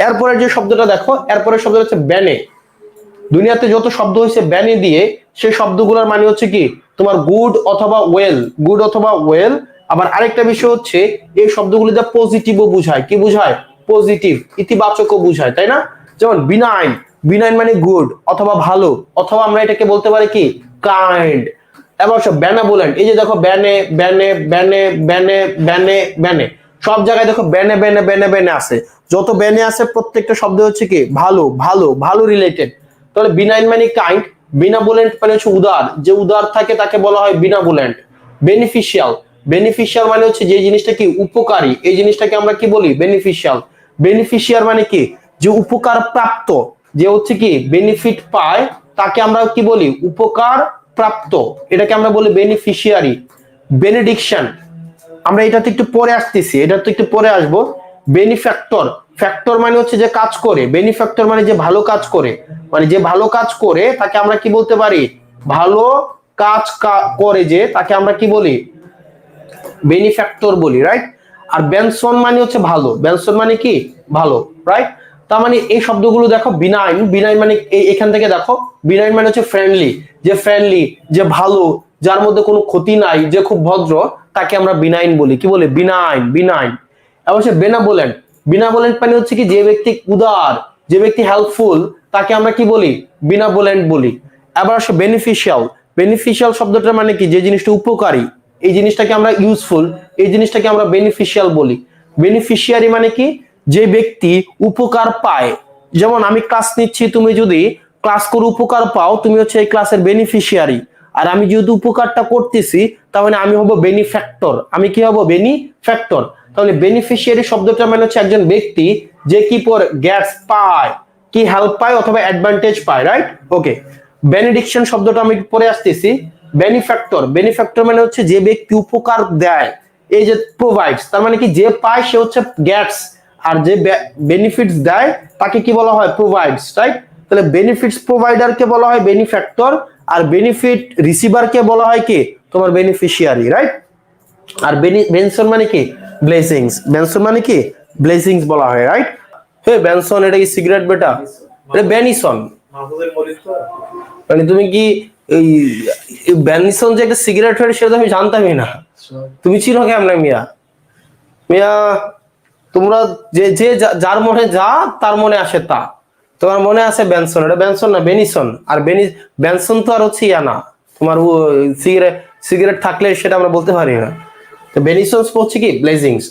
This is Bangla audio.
এরপরে যে শব্দটা দেখো, এরপরে শব্দ হচ্ছে ব্যানে। দুনিয়াতে যত শব্দ হয়েছে ব্যানে দিয়ে, সেই শব্দগুলোর মানে হচ্ছে কি তোমার গুড অথবা ওয়েল, গুড অথবা ওয়েল। আবার আরেকটা বিষয় হচ্ছে এই শব্দগুলো যা পজিটিভও বুঝায়, কি বুঝায়? পজিটিভ, ইতিবাচকও বুঝায়, তাই না? যেমন বিনাইন, বিনাইন মানে গুড অথবা ভালো, অথবা আমরা এটাকে বলতে পারি কি কাইন্ড। এবার সব ব্যানাবুলেন্ট, এই যে দেখো ব্যানে ব্যানে ব্যানে ব্যানে ব্যানে ব্যানে, সব জায়গায় দেখো ব্যানে ব্যানে ব্যানে ব্যানে আছে। যত ব্যানে আছে প্রত্যেকটা শব্দ হচ্ছে কি ভালো ভালো ভালো রিলেটেড। তাহলে বিনাইন মানে কাইন্ড, বিনাবুলেন্ট মানে হচ্ছে উদার, যে উদার থাকে তাকে বলা হয় বিনাবুলেন্ট। বেনিফিশিয়াল, বেনিফিশিয়াল মানে হচ্ছে যে জিনিসটা কি উপকারী, এই জিনিসটাকে আমরা কি বলি বেনিফিশিয়াল। বেনিফিশিয়ার মানে কি যে উপকার প্রাপ্ত, যে হচ্ছে কি বেনিফিট পায় তাকে আমরা কি বলি উপকার প্রাপ্ত, এটাকে আমরা বলি বেনিফিশিয়ারি। বেনেডিকশন, আমরা এটাতে একটু পরে আসতেছি, এটা তো একটু পরে আসবো। বেনিফ্যাক্টর, ফ্যাক্টর মানে হচ্ছে যে কাজ করে, বেনিফ্যাক্টর মানে যে ভালো কাজ করে, মানে যে ভালো কাজ করে তাকে আমরা কি বলতে পারি ভালো কাজ করে, যে তাকে আমরা কি বলি বেনিফ্যাক্টর বলি, রাইট? আর বেনসন মানে হচ্ছে ভালো, বেনসন মানে কি ভালো, রাইট? তার মানে এই শব্দগুলো দেখো বিনাইন, বিনাইন মানে এখান থেকে দেখো বিনাইন মানে হচ্ছে ফ্রেন্ডলি, যে ফ্রেন্ডলি, যে ভালো, যার মধ্যে কোনো ক্ষতি নাই, যে খুব ভদ্র, তাকে আমরা বিনাইন বলি, কি বলে বিনাইন, বিনাইন। এবং সে বেনাবোলেন্ট, বিনাবোলেন্ট মানে হচ্ছে কি যে ব্যক্তি উদার, যে ব্যক্তি হেল্পফুল, তাকে আমরা কি বলি বিনাবোলেন্ট বলি। আবার আসে বেনিফিশিয়াল, বেনিফিশিয়াল শব্দটা মানে কি যে জিনিসটা উপকারী, এই জিনিসটাকে আমরা ইউজফুল, এই জিনিসটাকে আমরা বেনিফিশিয়াল বলি। বেনিফিশিয়ারি মানে কি যে ব্যক্তি উপকার পায়। যেমন আমি ক্লাস নিচ্ছি, তুমি যদি ক্লাস করে উপকার পাও, তুমি হচ্ছে এই ক্লাসের বেনিফিশিয়ারি। আর আমি যেহেতু উপকারটা করতেছি, তাহলে আমি হব বেনিফ্যাক্টর, আমি কি হব বেনিফ্যাক্টর। তাহলে বেনিফিশিয়ারি শব্দটা মানে হচ্ছে একজন ব্যক্তি যে কি পরে গ্যাটস পায়, কি হেল্প পায় অথবা অ্যাডভান্টেজ পায়, রাইট? ওকে। বেনিডিকশন শব্দটা আমি পরে আসতেছি। বেনিফ্যাক্টর, বেনিফ্যাক্টর মানে হচ্ছে যে ব্যক্তি উপকার দেয়, এই যে প্রোভাইডস, তার মানে কি যে পায় সে হচ্ছে গেটস, আর যে বেনিফিটস দেয় তাকে কি বলা হয় প্রোভাইডস, রাইট? তাহলে বেনিফিটস প্রোভাইডারকে বলা হয় বেনিফ্যাক্টর, আর বেনিফিট রিসিভারকে বলা হয় কি তোমার বেনিফিশিয়ারি, রাইট? আর বেনসন মানে কি ব্লেসিংস, বেনসন মানে কি ব্লেসিংস বলা হয়, রাইট? হে বেনসন, এটা কি সিগারেট বেটা? এটা বেনিসন। মানে তুমি কি এই বেনিসন যে একটা সিগারেট হয় সেটা আমি জানতামই না, তুমি চিনো কেমন মিয়া? মিয়া তোমরা যে যে যার মনে যা তার মনে আসে তা, তোমার মনে আছে বেনসন, এটা বেনসন না বেনিসন। আর বেনসন তো আর হচ্ছে ইয়া না তোমার সিগারেট, সিগারেট থাকলে সেটা আমরা বলতে পারি না। তো বেনিসন হচ্ছে কি ব্লেসিংস।